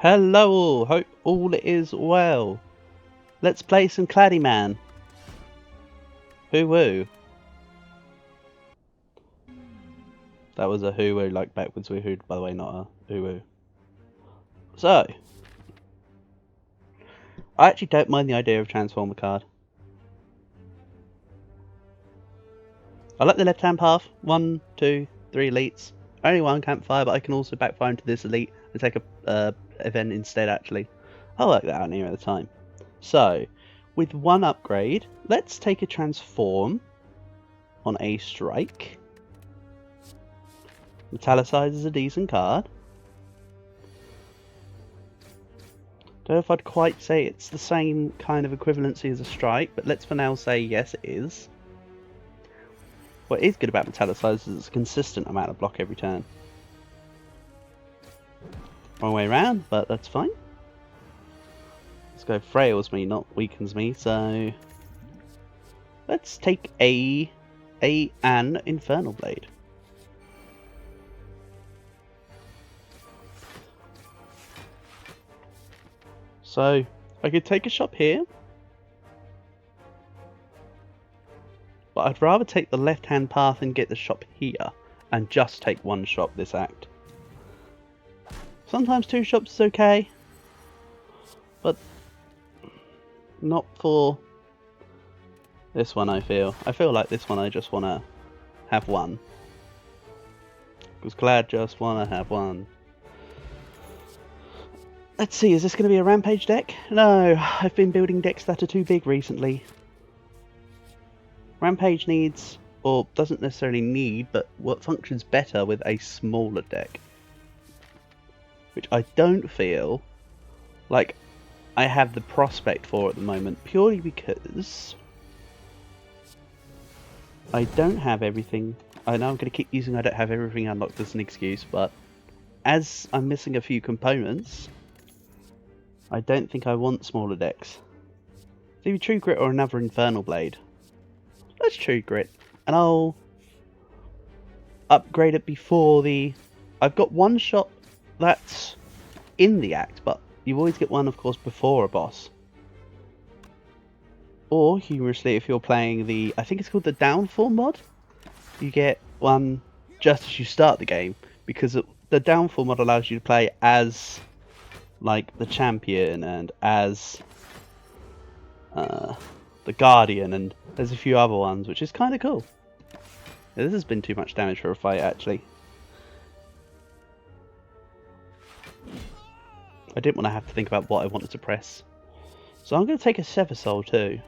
Hello all, hope all is well. Let's play some Claddy Man. Hoo woo. That was a hoo woo, like backwards woo hoo, by the way, not a hoo woo. So, I actually don't mind the idea of Transformer card. I like the left hand path, 1, 2, 3 elites. Only one campfire, but I can also backfire into this elite and take a event instead actually. I like that out near at the time. So, with one upgrade, let's take a transform on a strike. Metallicize is a decent card. Don't know if I'd quite say it's the same kind of equivalency as a strike, but let's for now say yes it is. What is good about Metallicize is it's a consistent amount of block every turn. Wrong way around, but that's fine. Let's go frails me, not weakens me, so let's take an Infernal Blade. So I could take a shop here, but I'd rather take the left hand path and get the shop here and just take one shop this act. Sometimes two shops is okay, but not for this one. I feel like this one I just want to have one, because Clad just want to have one. Let's see, is this going to be a rampage deck? No, I've been building decks that are too big recently. Rampage needs, or doesn't necessarily need, but what functions better with a smaller deck. Which I don't feel like I have the prospect for at the moment, purely because I don't have everything. I know I'm going to keep using I don't have everything unlocked as an excuse, but as I'm missing a few components, I don't think I want smaller decks. It's either True Grit or another Infernal Blade. Let's True Grit, and I'll upgrade it before the... I've got one shot that's in the act, but you always get one, of course, before a boss. Or, humorously, if you're playing the... I think it's called the Downfall mod, you get one just as you start the game, because the Downfall mod allows you to play as like the champion and as the guardian, and there's a few other ones, which is kind of cool. Yeah, this has been too much damage for a fight, actually. I didn't want to have to think about what I wanted to press, so I'm going to take a Sever Soul too.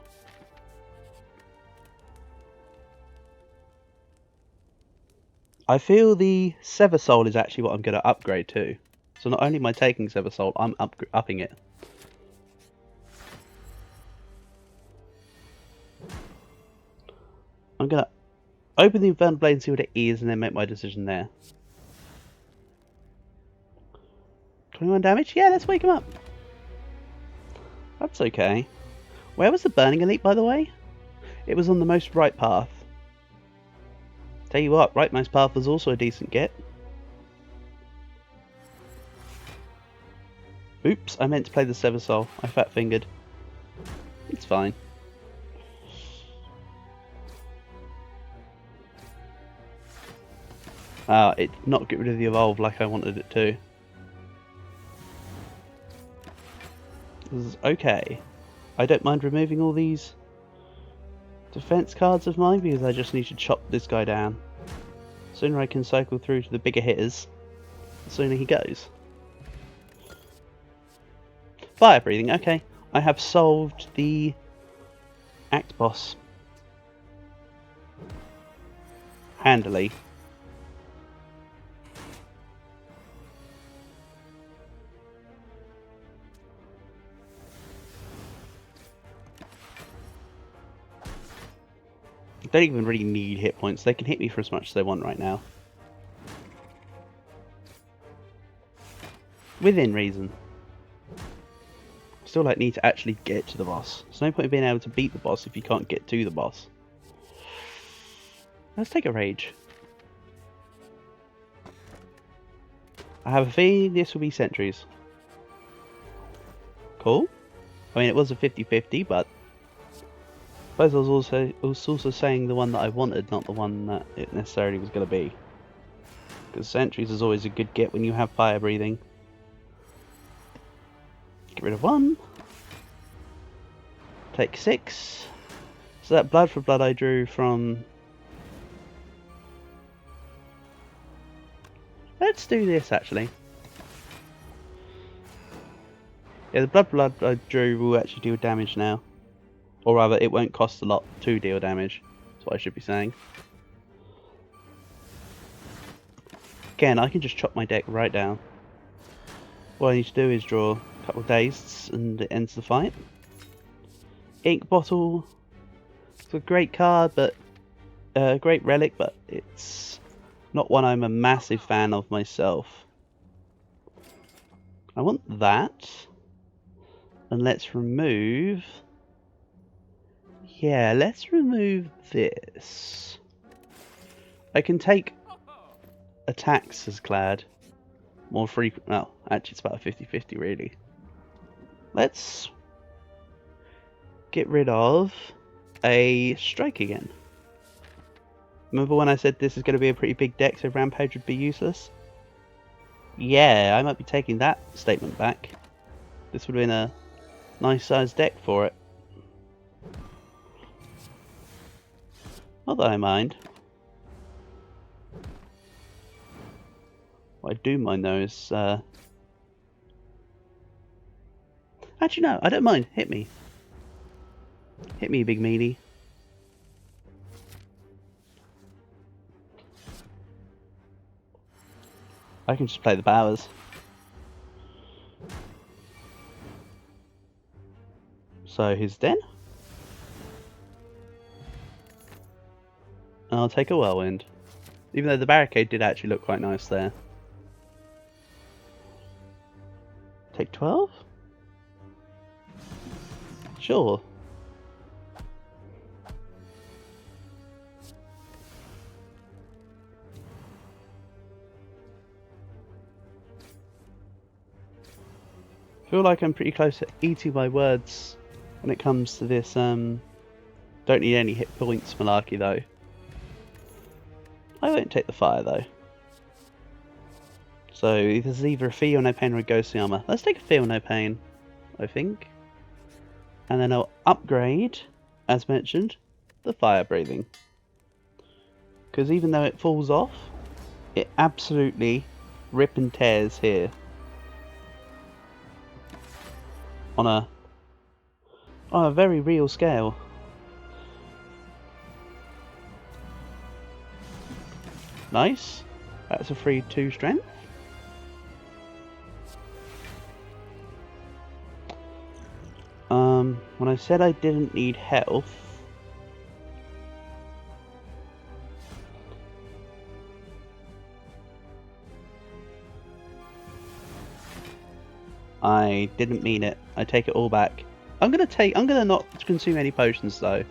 I feel the Sever Soul is actually what I'm going to upgrade to. So not only am I taking Sever Soul, I'm upping it. I'm going to open the Infernal Blade and see what it is, and then make my decision there. 21 damage? Yeah, let's wake him up. That's okay. Where was the Burning Elite, by the way? It was on the most right path. Tell you what, rightmost path was also a decent get. Oops, I meant to play the Sever Soul. I fat fingered. It's fine. It did not get rid of the evolve like I wanted it to. This is okay. I don't mind removing all these defense cards of mine, because I just need to chop this guy down. The sooner I can cycle through to the bigger hitters, the sooner he goes. Fire breathing, okay. I have solved the act boss handily. I don't even really need hit points. They can hit me for as much as they want right now. Within reason. Still need to actually get to the boss. There's no point in being able to beat the boss if you can't get to the boss. Let's take a rage. I have a feeling this will be sentries. Cool. I mean, it was a 50-50, but I suppose I was also saying the one that I wanted, not the one that it necessarily was going to be. Because sentries is always a good get when you have fire breathing. Get rid of 1. Take 6. So that blood for blood I drew from... Let's do this actually. Yeah, the blood for blood I drew will actually deal damage now. Or rather, it won't cost a lot to deal damage. That's what I should be saying. Again, I can just chop my deck right down. What I need to do is draw a couple of dazeds and it ends the fight. Ink bottle. It's a great card, but great relic, but it's not one I'm a massive fan of myself. I want that. And let's remove... Yeah, let's remove this. I can take attacks as Clad more frequent. Well, actually it's about a 50-50 really. Let's get rid of a strike again. Remember when I said this is going to be a pretty big deck, so Rampage would be useless? Yeah, I might be taking that statement back. This would have been a nice sized deck for it. Not that I mind. What I do mind though is... Actually no, I don't mind. Hit me. Hit me, big meaty. I can just play the powers. So his den. I'll take a whirlwind. Even though the barricade did actually look quite nice there. Take 12? Sure. I feel like I'm pretty close to eating my words when it comes to this, don't need any hit points malarkey though. I won't take the fire though. So there's either a feel no pain or a ghostly armor. Let's take a feel no pain, I think. And then I'll upgrade, as mentioned, the fire breathing. Because even though it falls off, it absolutely rip and tears here. On a very real scale. Nice. That's a 3-2 strength. When I said I didn't need health, I didn't mean it. I take it all back. I'm gonna not consume any potions though.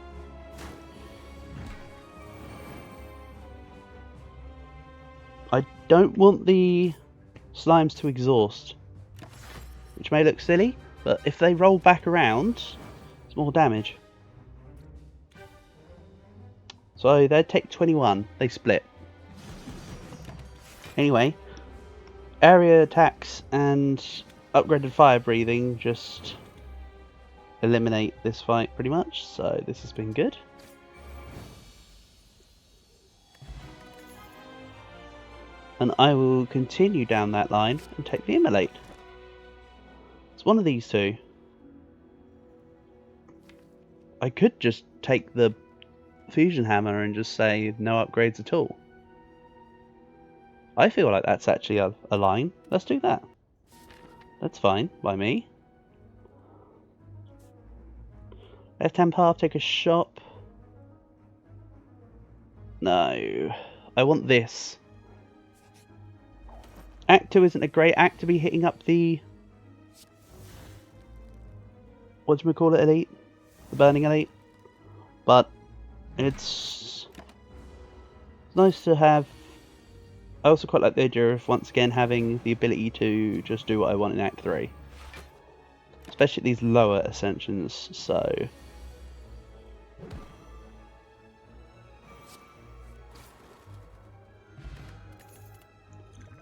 I don't want the slimes to exhaust, which may look silly, but if they roll back around, it's more damage. So they take 21. They split. Anyway, area attacks and upgraded fire breathing just eliminate this fight pretty much, so this has been good. And I will continue down that line and take the immolate. It's one of these two. I could just take the fusion hammer and just say no upgrades at all. I feel like that's actually a line. Let's do that. That's fine by me. Left hand path, take a shop. No. I want this. Act 2 isn't a great act to be hitting up the... whatchamacallit elite? The burning elite. But it's nice to have... I also quite like the idea of once again having the ability to just do what I want in Act 3. Especially these lower ascensions, so...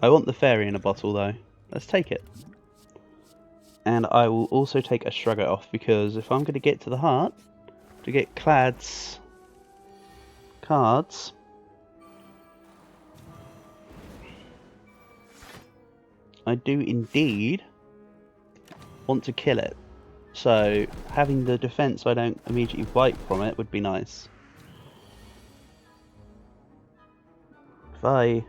I want the fairy in a bottle though. Let's take it. And I will also take a Shrugger off, because if I'm going to get to the heart, to get Clad's cards, I do indeed want to kill it. So having the defense so I don't immediately wipe from it would be nice. What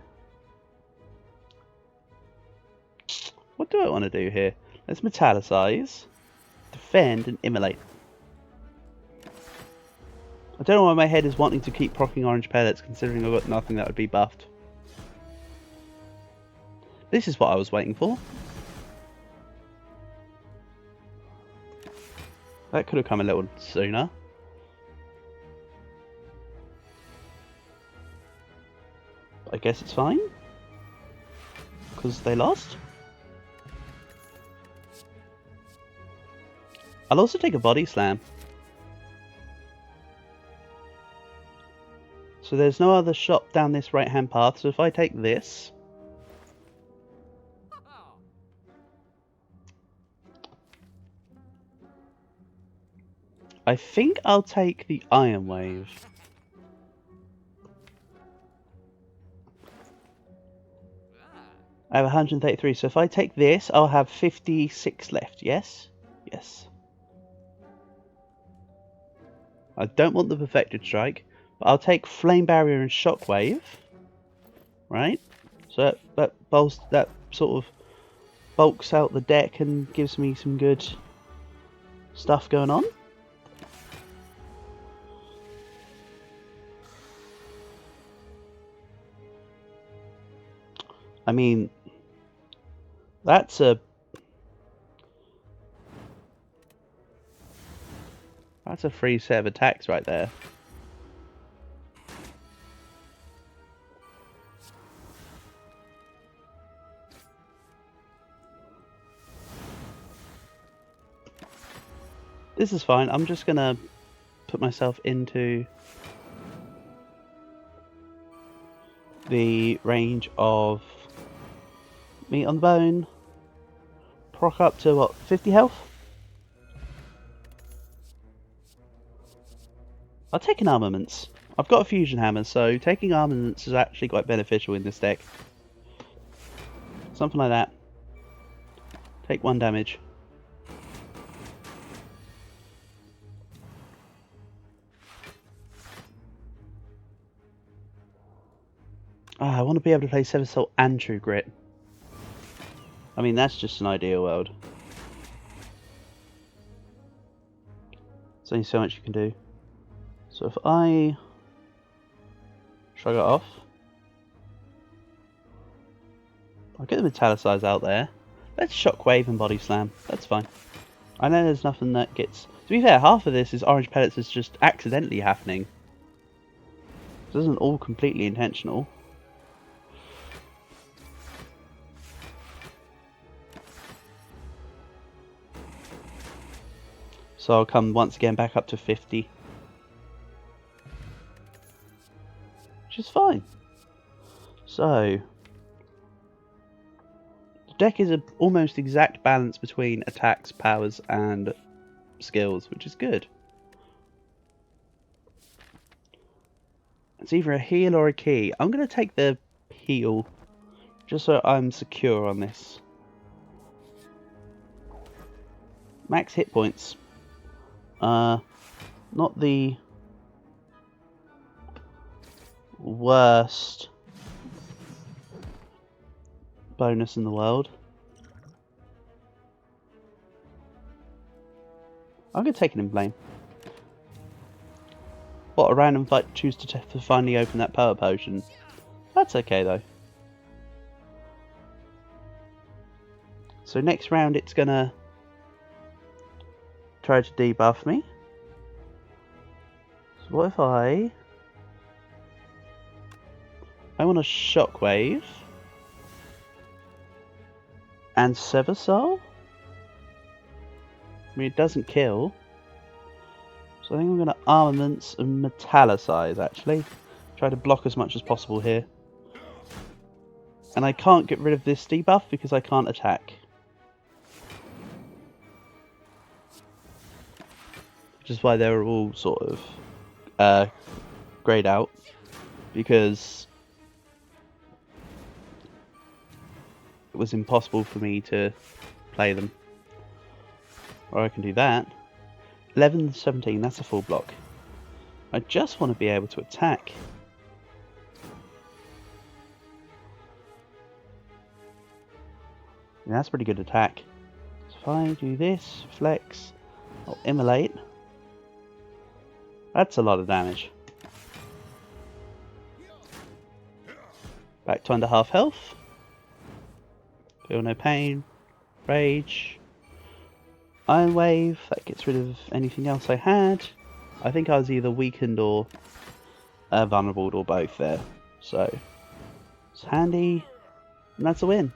do I want to do here? Let's metallicize, defend, and immolate. I don't know why my head is wanting to keep proccing orange pellets, considering I've got nothing that would be buffed. This is what I was waiting for. That could have come a little sooner. I guess it's fine. Because they lost. I'll also take a body slam. So there's no other shop down this right hand path, so if I take this, I think I'll take the Iron Wave. I have 133, so if I take this, I'll have 56 left, yes? Yes. I don't want the Perfected Strike, but I'll take Flame Barrier and Shockwave. Right? So that sort of bulks out the deck and gives me some good stuff going on. I mean, that's a free set of attacks right there. This is fine. I'm just gonna put myself into the range of meat on the bone. Proc up to what, 50 health? I'll take an armaments. I've got a fusion hammer, so taking armaments is actually quite beneficial in this deck. Something like that. Take 1 damage. I want to be able to play Sever Soul and True Grit. I mean, that's just an ideal world. There's only so much you can do. So if I shrug it off, I'll get the Metallicize out there. Let's Shockwave and Body Slam. That's fine. I know there's nothing that gets... To be fair, half of this is orange pellets is just accidentally happening. This isn't all completely intentional. So I'll come once again back up to 50. Which is fine. So the deck is an almost exact balance between attacks, powers and skills, which is good. It's either a heal or a key. I'm going to take the heal just so I'm secure on this. Max hit points. Not the worst bonus in the world. I'm going to take it in blame. What, a random fight choose to finally open that power potion? That's okay though. So next round it's going to try to debuff me. So what if I want a Shockwave and Sever Soul? I mean, it doesn't kill. So I think I'm going to armaments and metallicize, actually. Try to block as much as possible here. And I can't get rid of this debuff because I can't attack. Which is why they're all sort of grayed out. Because it was impossible for me to play them. Or I can do that. 11 to 17, that's a full block. I just want to be able to attack. And that's pretty good attack. So if I do this, flex, I'll immolate. That's a lot of damage. Back to under half health. Feel no pain. Rage. Iron Wave, that gets rid of anything else I had. I think I was either weakened or vulnerable or both there. So, it's handy, and that's a win.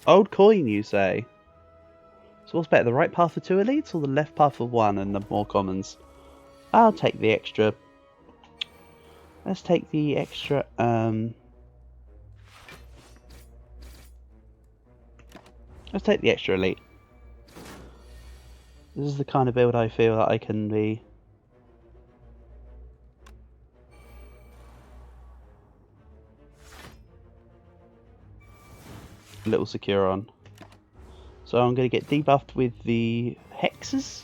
Old coin, you say? So what's better, the right path for 2 elites or the left path for 1 and the more commons? I'll take the extra. Let's take the extra, let's take the extra elite. This is the kind of build I feel that I can be a little secure on. So I'm going to get debuffed with the hexes.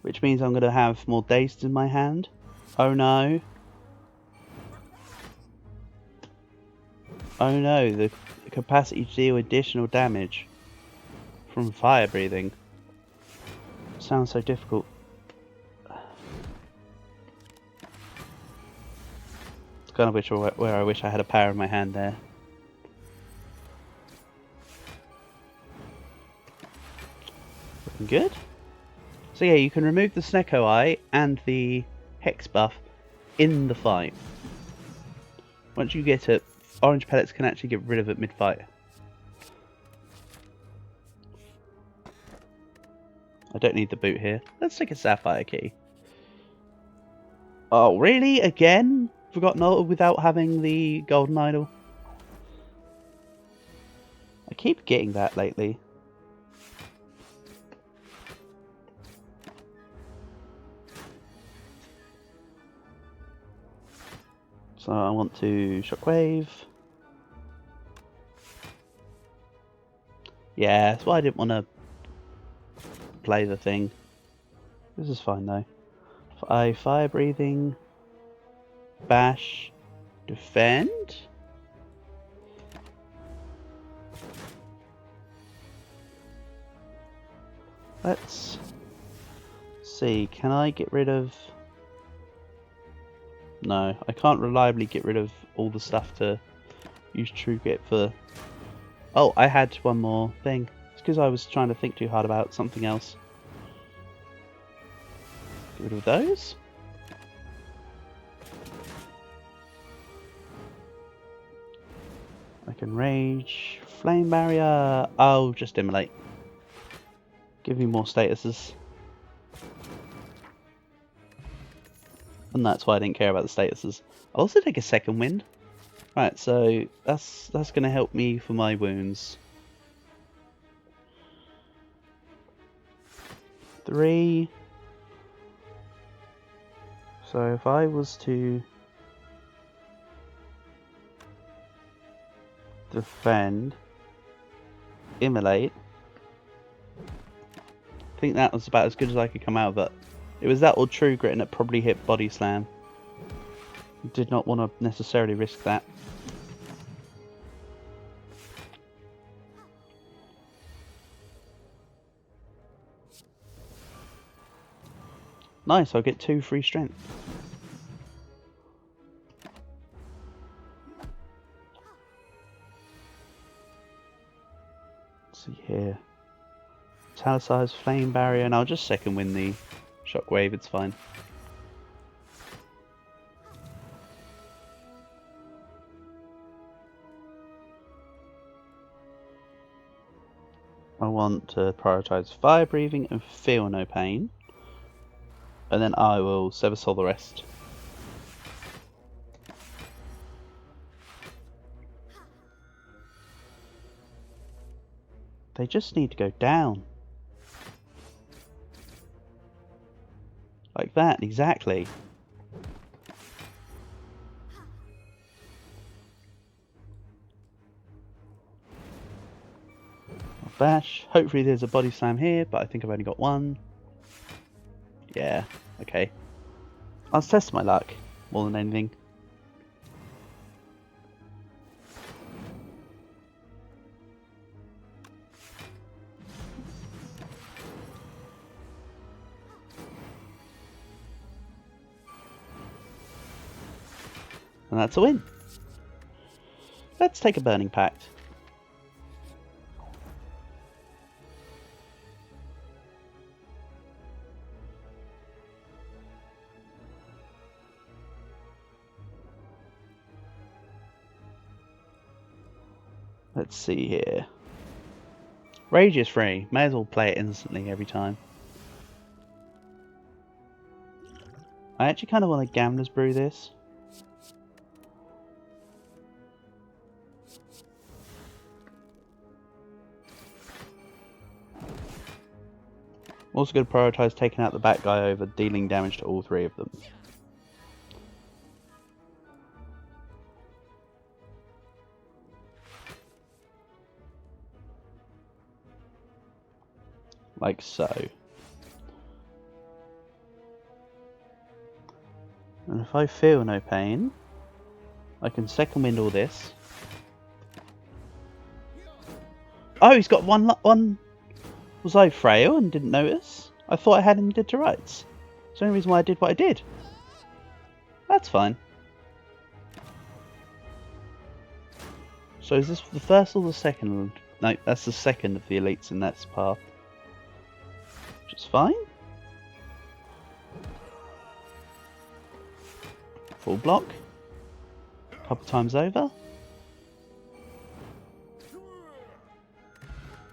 Which means I'm going to have more dazed in my hand. Oh no. Oh no, the capacity to deal additional damage from fire breathing. Sounds so difficult. It's kind of where I wish I had a power in my hand there. Looking good. So yeah, you can remove the Snecko Eye and the Hex buff in the fight. Once you get it, orange pellets can actually get rid of it mid-fight. I don't need the boot here. Let's take a sapphire key. Oh, really? Again? Forgotten all without having the golden idol? I keep getting that lately. So I want to shockwave. Yeah, that's why I didn't want to play the thing. This is fine though. Fire breathing, bash, defend. Let's see, can I get rid of... No, I can't reliably get rid of all the stuff to use True Grit for... Oh, I had one more thing. It's because I was trying to think too hard about something else. Get rid of those. I can rage. Flame barrier. Oh, just immolate. Give me more statuses. And that's why I didn't care about the statuses. I'll also take a second wind. Right, so that's going to help me for my wounds. 3. So if I was to defend, immolate, I think that was about as good as I could come out of it. It was that or True Grit and it probably hit Body Slam. Did not want to necessarily risk that. Nice, I'll get 2 free strength. Let's see here. Italicized Flame Barrier, and I'll just second win the Shockwave, it's fine. I want to prioritise fire breathing and feel no pain. And then I will sever soul the rest. They just need to go down. Like that, exactly. Bash. Hopefully there's a body slam here, but I think I've only got one. Yeah, okay. I was testing my luck, more than anything. And that's a win. Let's take a Burning Pact. Let's see here. Rage is free. May as well play it instantly every time. I actually kind of want to Gambler's Brew this. I'm also going to prioritise taking out the back guy over dealing damage to all three of them. Like so. And if I feel no pain, I can second wind all this. Oh, he's got one. Was I frail and didn't notice? I thought I had him dead to rights. It's the only reason why I did what I did. That's fine. So is this the first or the second? No, that's the second of the elites in that path. Which is fine. Full block. A couple times over.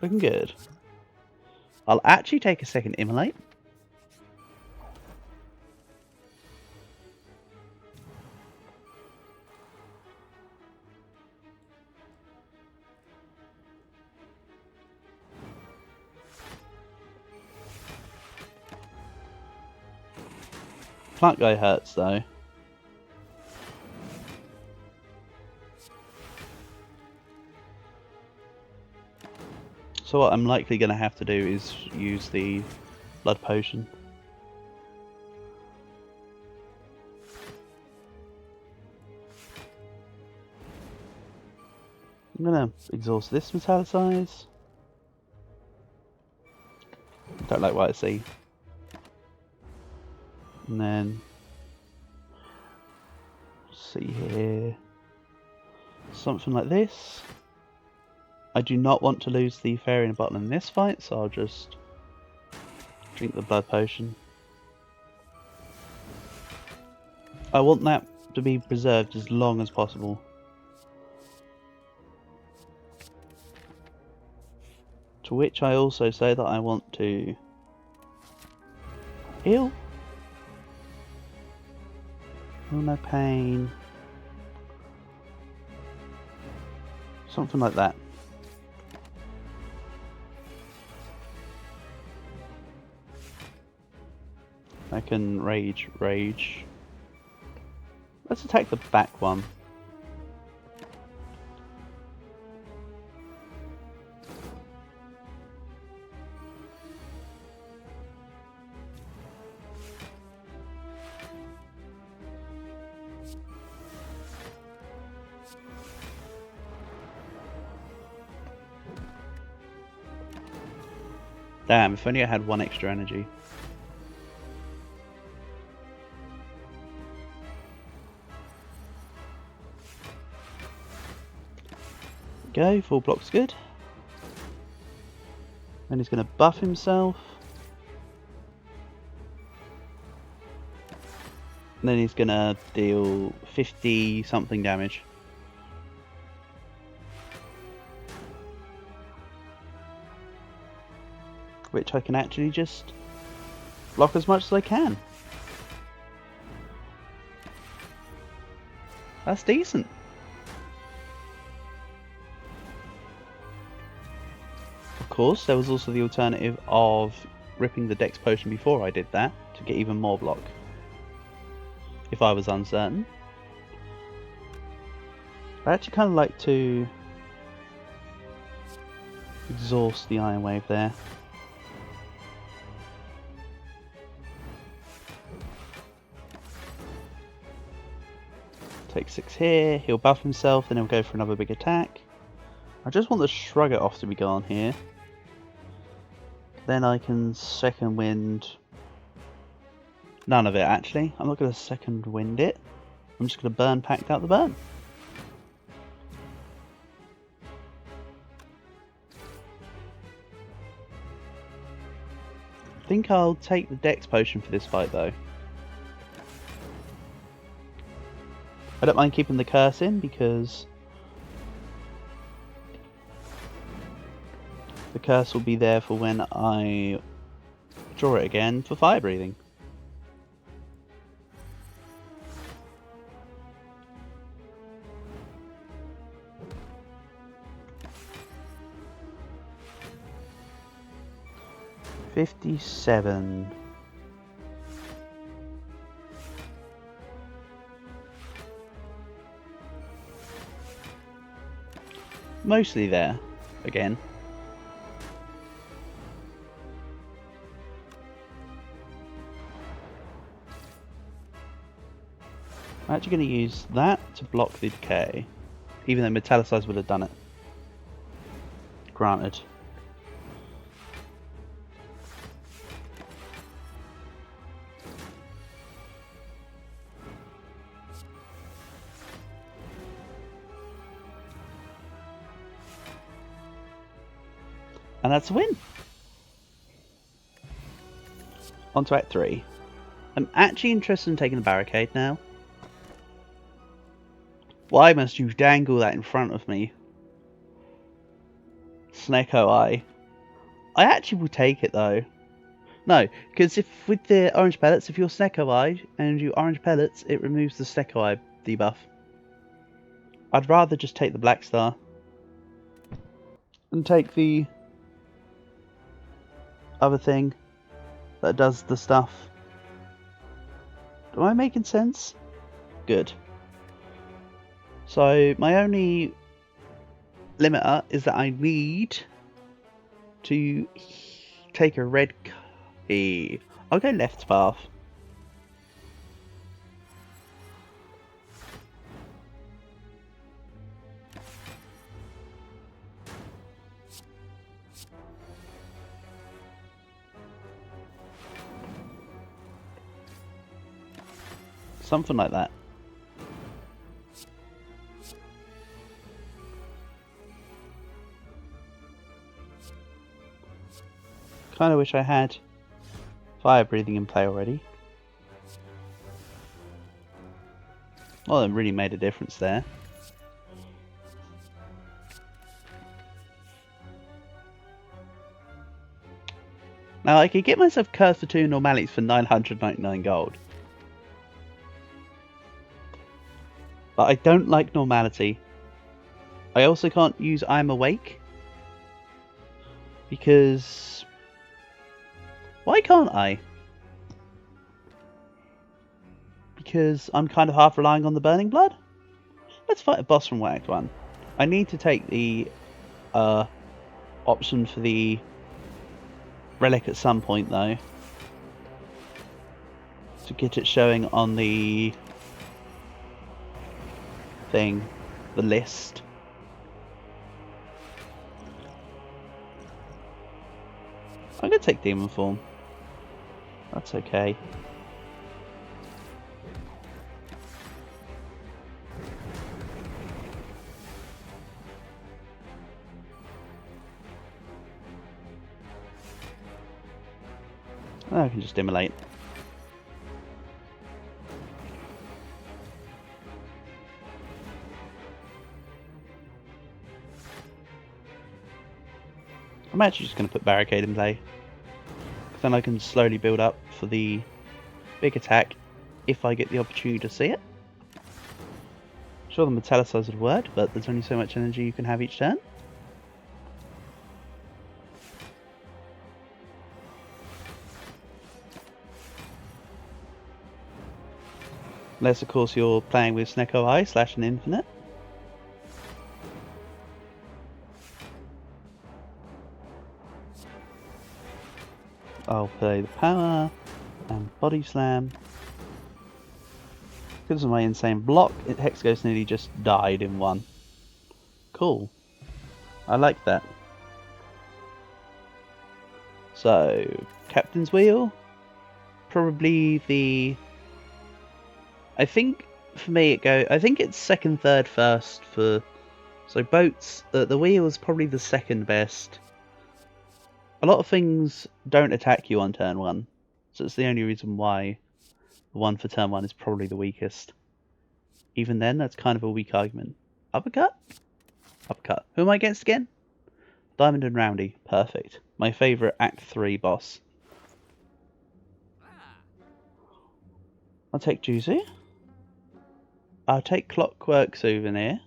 Looking good. I'll actually take a second immolate. Plant guy hurts though. So what I'm likely going to have to do is use the blood potion. I'm going to exhaust this metallicize. Don't like what I see. And then see here, something like this. I do not want to lose the fairy in a bottle in this fight, so I'll just drink the blood potion. I want that to be preserved as long as possible. To which I also say that I want to heal. Oh, no pain. Something like that. I can rage. Let's attack the back one. Damn, if only I had one extra energy. Go, full block's good. Then he's going to buff himself. And then he's going to deal 50 something damage. which I can actually just block as much as I can. That's decent. Of course, there was also the alternative of ripping the Dex potion before I did that to get even more block, if I was uncertain. I actually kind of like to exhaust the Iron Wave there. Take 6 here, he'll buff himself, then he'll go for another big attack. I just want the Shrug It Off to be gone here. Then I can second wind. None of it actually. I'm not going to second wind it. I'm just going to burn Pact out the burn. I think I'll take the Dex potion for this fight though. I don't mind keeping the curse in because the curse will be there for when I draw it again for fire breathing. $57. Mostly there, again. I'm actually going to use that to block the decay, even though Metallicize would have done it. Granted. And that's a win. On to Act 3. I'm actually interested in taking the barricade now. Why must you dangle that in front of me? Snecko Eye. I actually will take it though. No, because if with the orange pellets, if you're Snecko Eye and you orange pellets, it removes the Snecko Eye debuff. I'd rather just take the Black Star. And take the other thing that does the stuff. Am I making sense? Good. So my only limiter is that I need to take a red key. I'll go left path. Something like that. Kind of wish I had fire breathing in play already. Well, it really made a difference there. Now I could get myself cursed for 2 normalities for 999 gold. But I don't like normality. I also can't use I'm Awake. Because... why can't I? Because I'm kind of half relying on the Burning Blood? Let's fight a boss from Act 1. I need to take the option for the relic at some point though. To get it showing on the thing, the list. I'm going to take Demon Form. That's okay. I can just immolate. I'm actually just going to put Barricade in play. Then I can slowly build up for the big attack if I get the opportunity to see it. Sure, the metallicize would work, but there's only so much energy you can have each turn. Unless, of course, you're playing with Snecko Eye / an Infinite. I'll play the Power and Body Slam. Because of my insane block, Hexaghost nearly just died in one. Cool. I like that. So, Captain's Wheel. Probably the... I think, for me, I think it's second, third, first for... So boats, the wheel is probably the second best. A lot of things don't attack you on turn 1. So it's the only reason why the one for turn 1 is probably the weakest. Even then, that's kind of a weak argument. Uppercut? Uppercut. Who am I against again? Diamond and Roundy. Perfect. My favourite Act 3 boss. I'll take Juzu. I'll take Clockwork Souvenir.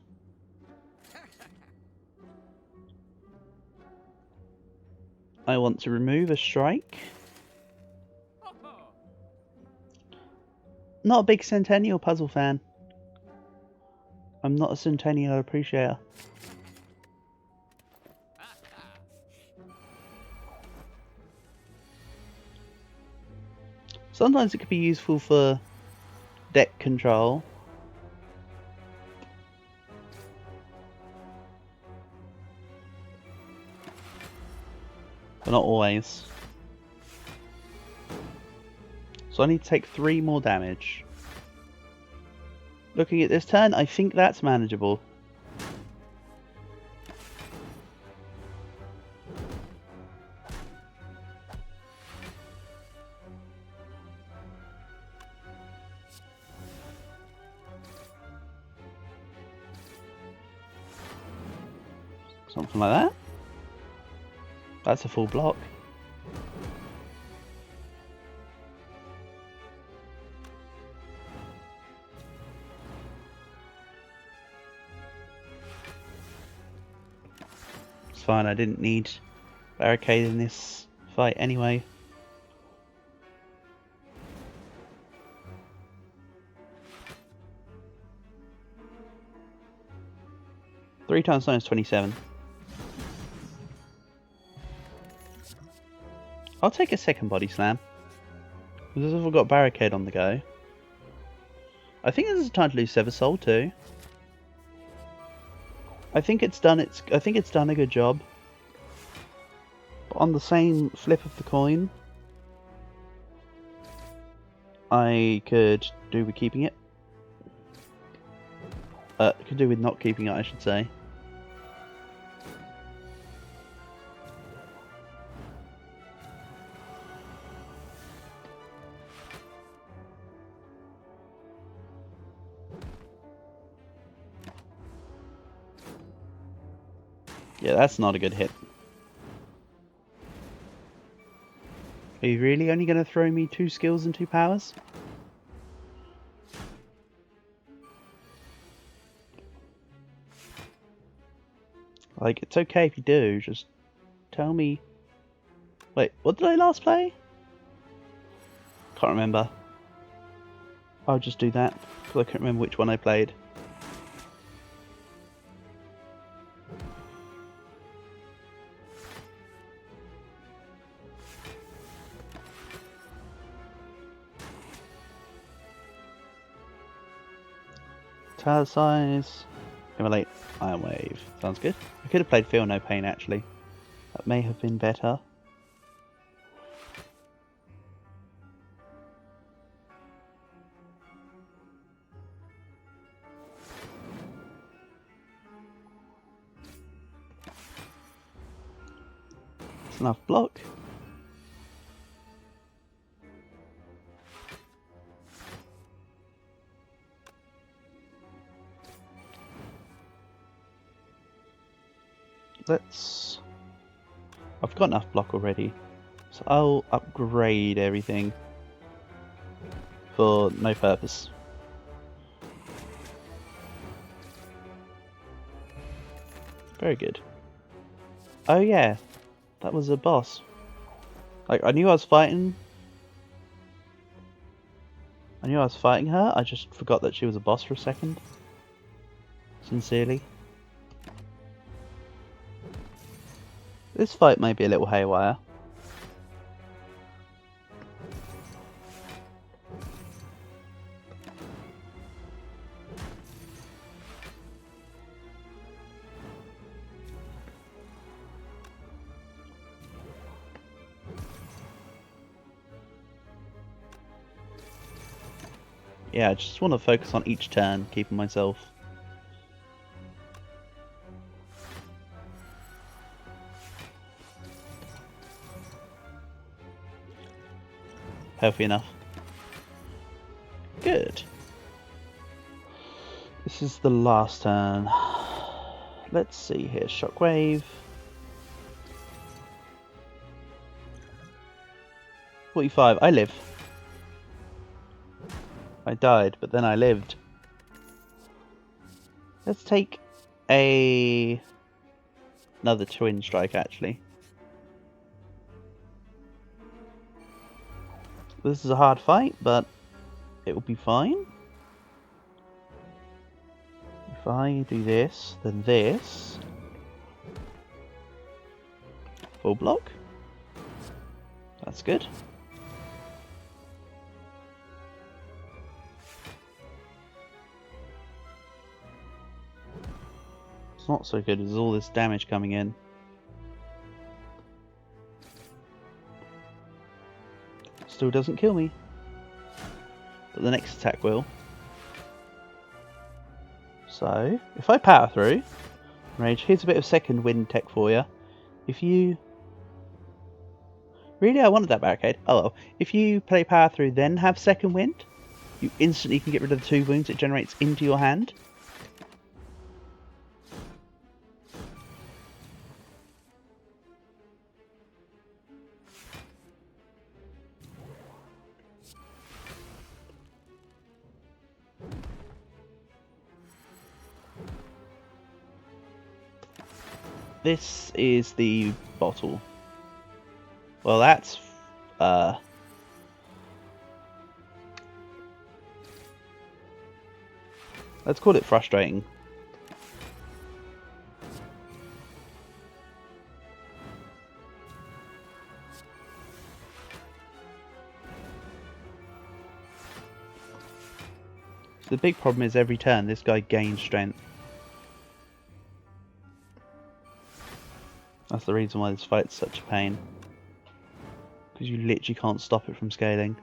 I want to remove a strike. Not a big Centennial puzzle fan. I'm not a Centennial appreciator. Sometimes it could be useful for deck control. But not always. So I need to take 3 more damage. Looking at this turn, I think that's manageable. Something like that. That's a full block. It's fine, I didn't need barricade in this fight anyway. Three times 9 is 27. I'll take a second body slam. Because I've got barricade on the go. I think this is time to lose Sever Soul too. I think it's done a good job. But on the same flip of the coin, I could do with keeping it. Could do with not keeping it, I should say. Yeah, that's not a good hit. Are you really only going to throw me 2 skills and 2 powers? Like, it's okay if you do, just tell me... Wait, what did I last play? Can't remember. I'll just do that, because I can't remember which one I played. Tower size, immolate, Iron Wave. Sounds good. I could have played Feel No Pain actually. That may have been better. That's enough block. I've got enough block already, So I'll upgrade everything for no purpose. Very good. Oh yeah, that was a boss. Like, I knew I was fighting. I knew I was fighting her, I just forgot that she was a boss for a second. Sincerely. This fight may be a little haywire. Yeah, I just want to focus on each turn, keeping myself healthy enough. Good. This is the last turn. Let's see here. Shockwave. 45. I live. I died, but then I lived. Let's take another twin strike, actually. This is a hard fight, but it will be fine. If I do this, then this. Full block. That's good. It's not so good, there's all this damage coming in. Still doesn't kill me. But the next attack will. So, if I power through, Rage, here's a bit of second wind tech for you. If you... Really, I wanted that barricade. Oh well. If you play power through, then have second wind, you instantly can get rid of the 2 wounds it generates into your hand. This is the bottle. Well, that's let's call it frustrating. So the big problem is every turn this guy gains strength. That's the reason why this fight's such a pain. Because you literally can't stop it from scaling.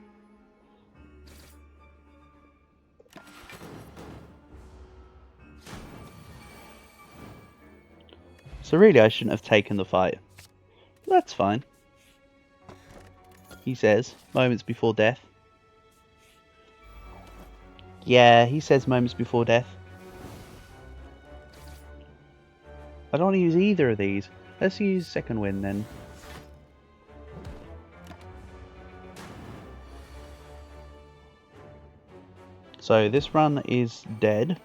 So really I shouldn't have taken the fight. But that's fine. He says, moments before death. Yeah, he says moments before death. I don't want to use either of these. Let's use second wind then. So this run is dead.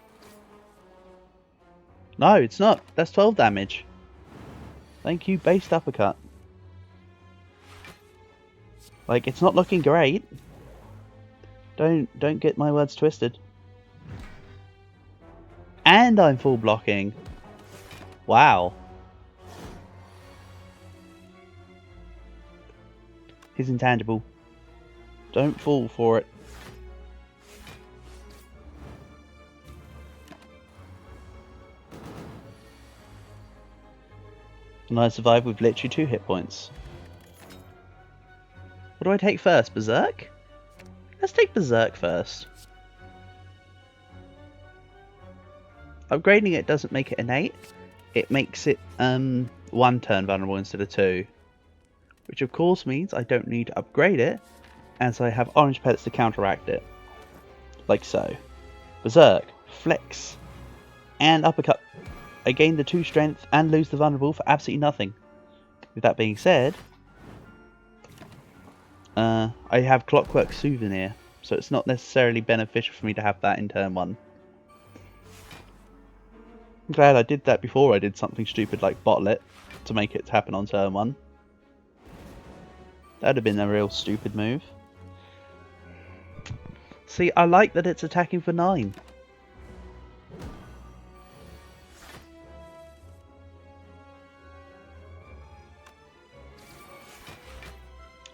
No, it's not. That's 12 damage. Thank you, based uppercut. Like, it's not looking great. Don't get my words twisted. And I'm full blocking. Wow. He's intangible. Don't fall for it. And I survived with literally 2 hit points. What do I take first? Berserk? Let's take Berserk first. Upgrading it doesn't make it innate. It makes it 1 turn vulnerable instead of 2. Which of course means I don't need to upgrade it, as I have orange pellets to counteract it. Like so. Berserk, Flex, and Uppercut. I gain the 2 strength and lose the vulnerable for absolutely nothing. With that being said, I have Clockwork Souvenir, so it's not necessarily beneficial for me to have that in turn 1. I'm glad I did that before I did something stupid like bottle it to make it happen on turn 1. That'd have been a real stupid move. See, I like that it's attacking for 9.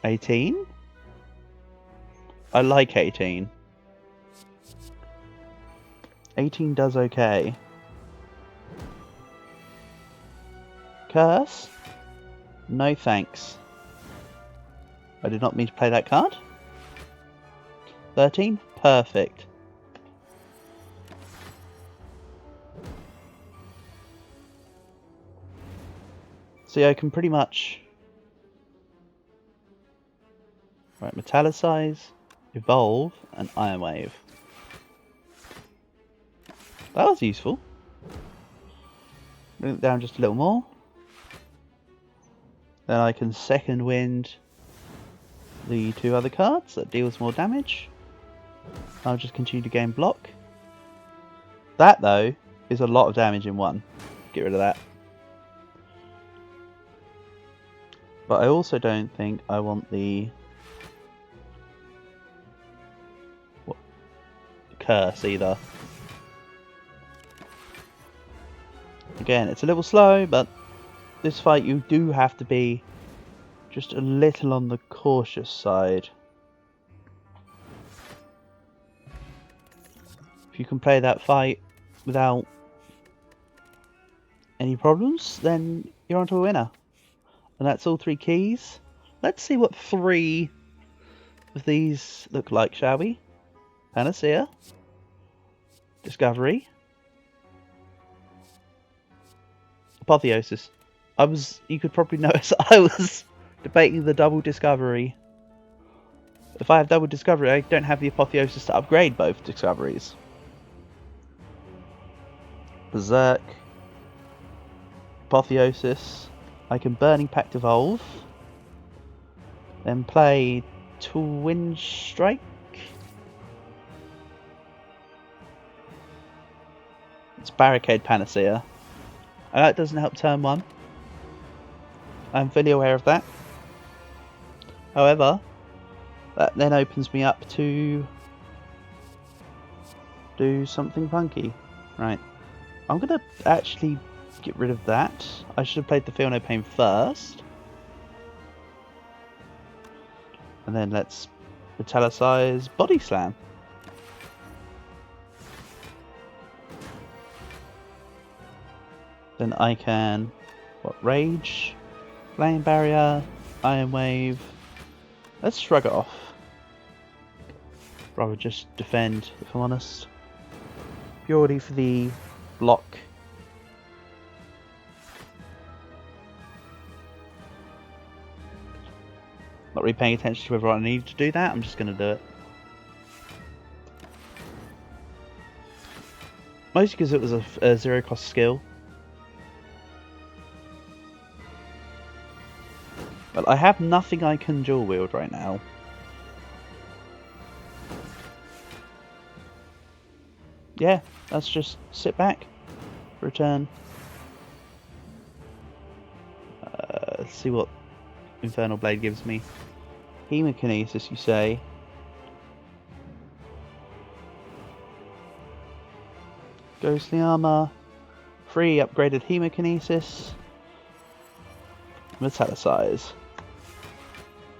$18? I like 18. 18 does okay. Curse? No thanks. I did not mean to play that card. 13? Perfect. See, I can pretty much... Right, Metallicize, Evolve, and Iron Wave. That was useful. Bring it down just a little more. Then I can second wind the 2 other cards that deals more damage. I'll just continue to gain block. That though is a lot of damage in 1. Get rid of that. But I also don't think I want the curse either. Again, it's a little slow, but this fight you do have to be just a little on the cautious side. If you can play that fight without any problems, then you're onto a winner. And that's all 3 keys. Let's see what 3 of these look like, shall we? Panacea, Discovery, Apotheosis. You could probably notice I was debating the double Discovery. If I have double Discovery, I don't have the Apotheosis to upgrade both Discoveries. Berserk, Apotheosis. I can Burning Pact Evolve, then play Twin Strike. It's Barricade Panacea. And that doesn't help turn 1. I'm fully aware of that. However, that then opens me up to do something funky. Right. I'm going to actually get rid of that. I should have played the Feel No Pain first. And then let's Metallicize Body Slam. Then I can Rage, Flame Barrier, Iron Wave. Let's shrug it off. Rather just defend, if I'm honest. Purely for the block. Not really paying attention to whether I need to do that, I'm just going to do it. Mostly because it was a 0 cost skill. But I have nothing I can dual wield right now. Yeah, let's just sit back for a turn. Let's see what Infernal Blade gives me. Hemokinesis, you say? Ghostly Armor. 3 upgraded Hemokinesis. Metallicize.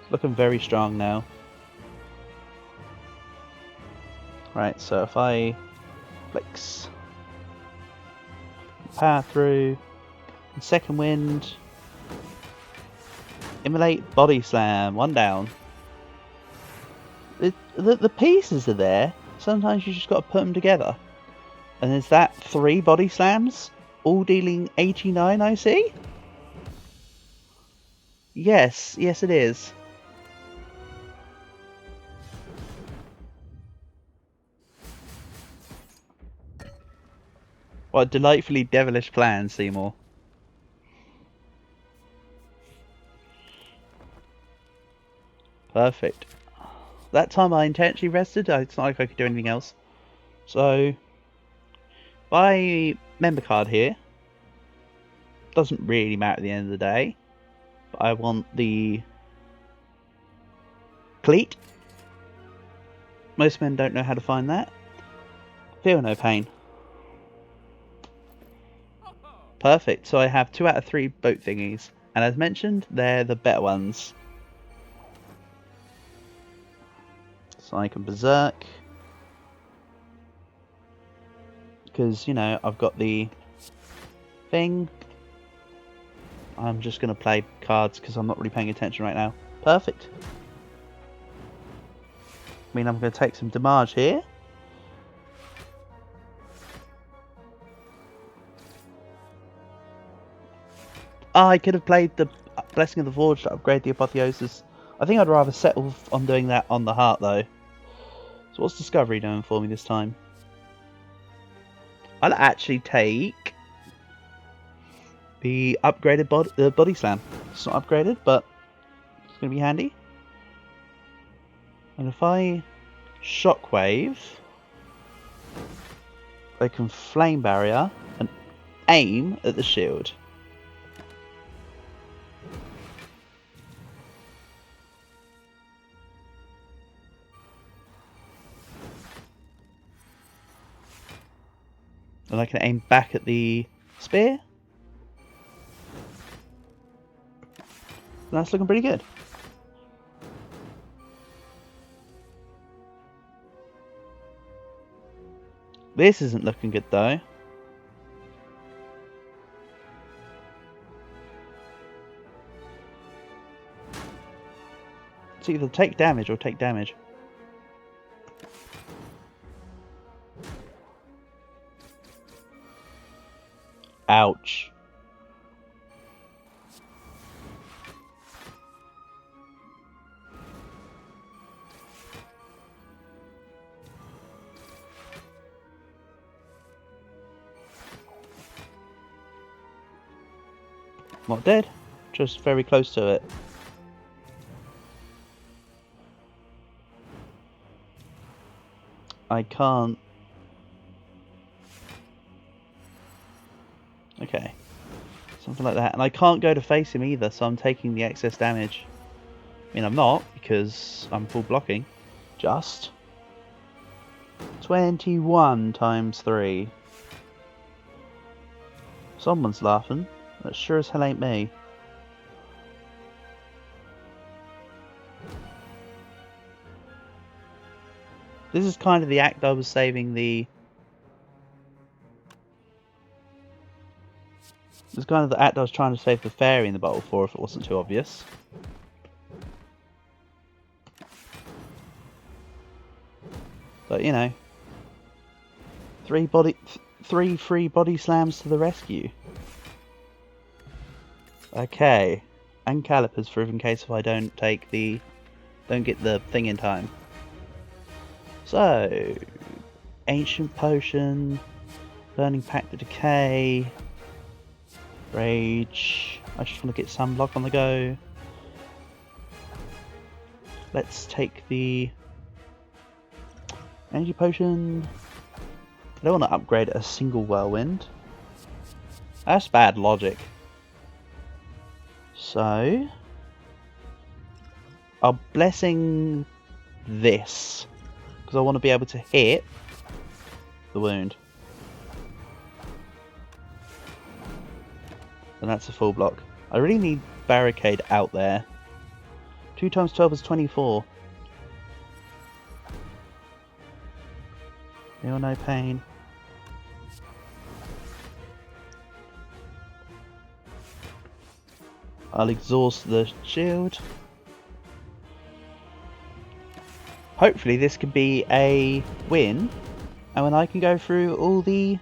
Looking very strong now. Right, so if I flex, power through, and second wind, immolate, body slam, 1 down. The pieces are there. Sometimes you just got to put them together. And is that 3 body slams, all dealing 89? I see. Yes, yes it is. What a delightfully devilish plan, Seymour. Perfect. That time I intentionally rested. It's not like I could do anything else. So, buy member card here. Doesn't really matter at the end of the day. But I want the cleat. Most men don't know how to find that. Feel no pain. Perfect. So I have 2 out of 3 boat thingies. And as mentioned, they're the better ones. So I can berserk. Because, you know, I've got the thing. I'm just going to play cards because I'm not really paying attention right now. Perfect. I mean, I'm going to take some damage here. I could have played the Blessing of the Forge to upgrade the Apotheosis. I think I'd rather settle on doing that on the heart though. So what's Discovery doing for me this time? I'll actually take the upgraded body slam. It's not upgraded, but it's going to be handy. And if I shockwave, I can flame barrier and aim at the shield. And I can aim back at the spear. That's looking pretty good. This isn't looking good though. It's either take damage or take damage. Ouch. Not dead, just very close to it. I can't. Okay. Something like that. And I can't go to face him either, so I'm taking the excess damage. I mean, I'm not, because I'm full blocking. Just 21 times 3. Someone's laughing. That sure as hell ain't me. This is kind of the act I was saving the... This is kind of the act I was trying to save the fairy in the bottle for, if it wasn't too obvious. But, you know. 3 free body slams to the rescue. Okay. And calipers for in case if I don't get the thing in time. So, Ancient Potion, Burning Pact of Decay, Rage. I just want to get Sunblock on the go. Let's take the Energy Potion. I don't want to upgrade a single Whirlwind. That's bad logic. So, I'll Blessing this. Because I want to be able to hit the wound. And that's a full block. I really need Barricade out there. 2 times 12 is 24. Feel no pain. I'll exhaust the shield. Hopefully this could be a win, and when I can go through all the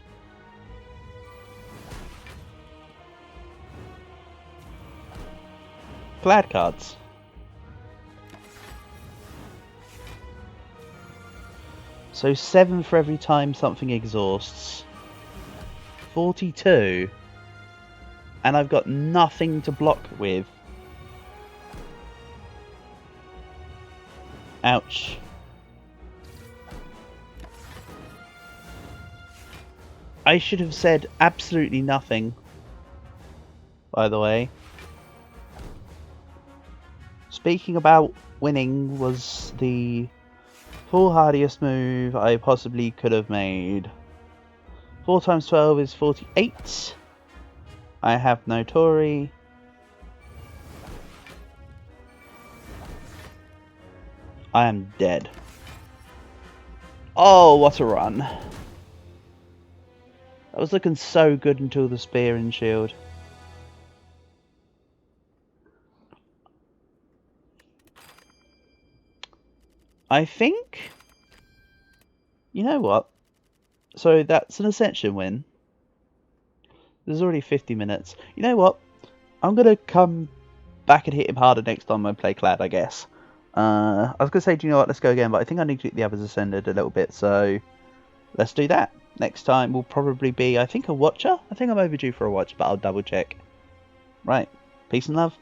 Clad cards. So 7 for every time something exhausts. 42. And I've got nothing to block with. Ouch. I should have said absolutely nothing, by the way. Speaking about winning was the foolhardiest move I possibly could have made. 4 times 12 is 48. I have no Tory. I am dead. Oh, what a run. That was looking so good until the spear and shield. I think... You know what? So that's an Ascension win. There's already 50 minutes. You know what? I'm going to come back and hit him harder next time I play Clad, I guess. I was going to say, do you know what? Let's go again. But I think I need to get the others ascended a little bit. So let's do that. Next time will probably be, I think, a Watcher. I think I'm overdue for a Watch, but I'll double check. Right. Peace and love.